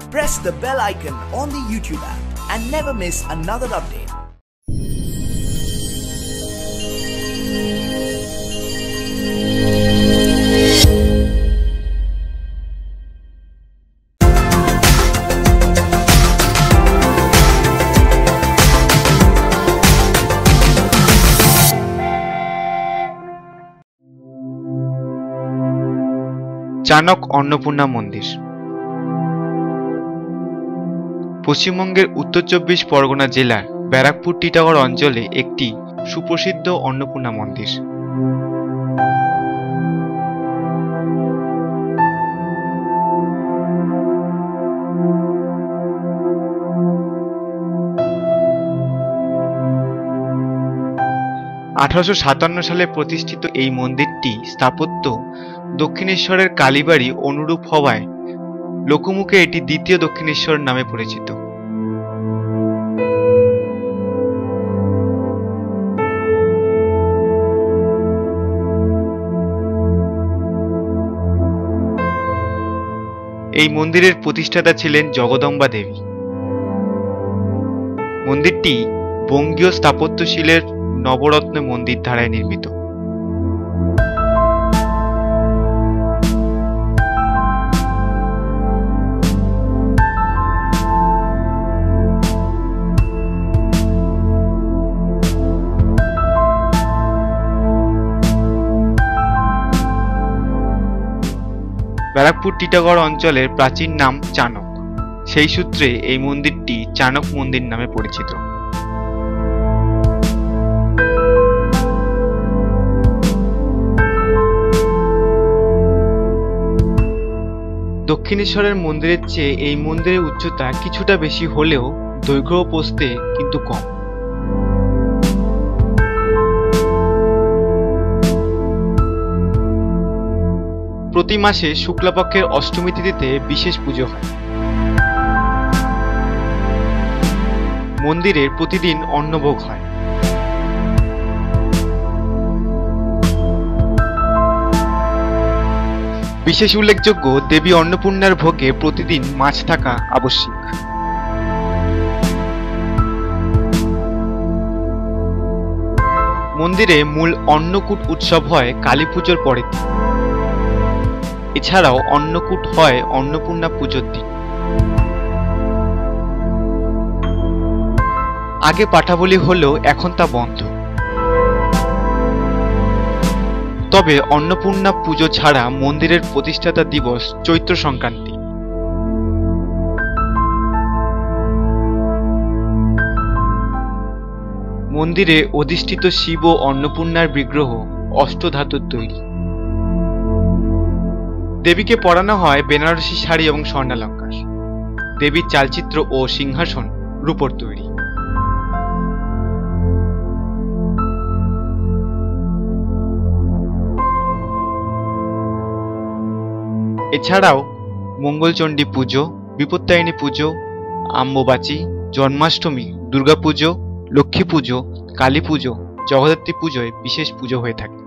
Press the bell icon on the YouTube app and never miss another update. চানক Annapurna মন্দির পশ্চিমবঙ্গের উত্তর ২৪ পরগনা জেলার ব্যারাকপুর টিটাগড় অঞ্চলে একটি সুপ্রসিদ্ধ অন্নপূর্ণা মন্দির। (১৮৫৭) সালে প্রতিষ্ঠিত এই মন্দিরটি স্থাপত্য দক্ষিণেশ্বরের কালীবাড়ি অনুরূপ হওয়ায় লোকমুখে এটি দ্বিতীয় দক্ষিণেশ্বর নামে পরিচিত। এই মন্দিরের প্রতিষ্ঠাতা ছিলেন জগদম্বা দেবী। মন্দিরটি বঙ্গীয় স্থাপত্যশৈলীর নবরত্ন মন্দির ধারায় নির্মিত। ব্যারাকপুর টিটাগড় অঞ্চলের প্রাচীন নাম চানক, সেই সূত্রে এই মন্দিরটি চানক মন্দির নামে পরিচিত। দক্ষিণেশ্বরের মন্দিরের চেয়ে এই মন্দিরের উচ্চতা কিছুটা বেশি হলেও দৈর্ঘ্য ও প্রস্থে কিন্তু কম। প্রতি মাসে শুক্লাপক্ষের অষ্টমী তিথিতে বিশেষ পুজো হয়। মন্দিরের প্রতিদিন অন্নভোগ হয়। বিশেষ উল্লেখযোগ্য, দেবী অন্নপূর্ণার ভোগে প্রতিদিন মাছ থাকা আবশ্যিক। মন্দিরে মূল অন্নকূট উৎসব হয় কালী পুজোর পরের দিন। এছাড়াও অন্নকূট হয় অন্নপূর্ণা পুজোর দিন। আগে পাঠাবলি হলেও এখন তা বন্ধ। তবে অন্নপূর্ণা পুজো ছাড়া মন্দিরের প্রতিষ্ঠাতা দিবস চৈত্র সংক্রান্তি। মন্দিরে অধিষ্ঠিত শিব ও অন্নপূর্ণার বিগ্রহ অষ্টধাতুর তৈরি। দেবীকে পরানো হয় বেনারসি শাড়ি এবং স্বর্ণালঙ্কার। দেবীর চালচিত্র ও সিংহাসন রূপোর তৈরি। এছাড়াও মঙ্গলচণ্ডী পুজো, বিপত্তায়নী পুজো, আম্ববাচী, জন্মাষ্টমী, দুর্গাপুজো, লক্ষ্মী পুজো, কালী পুজো, জগদ্ধাত্রী পুজোয় বিশেষ পুজো হয়ে থাকে।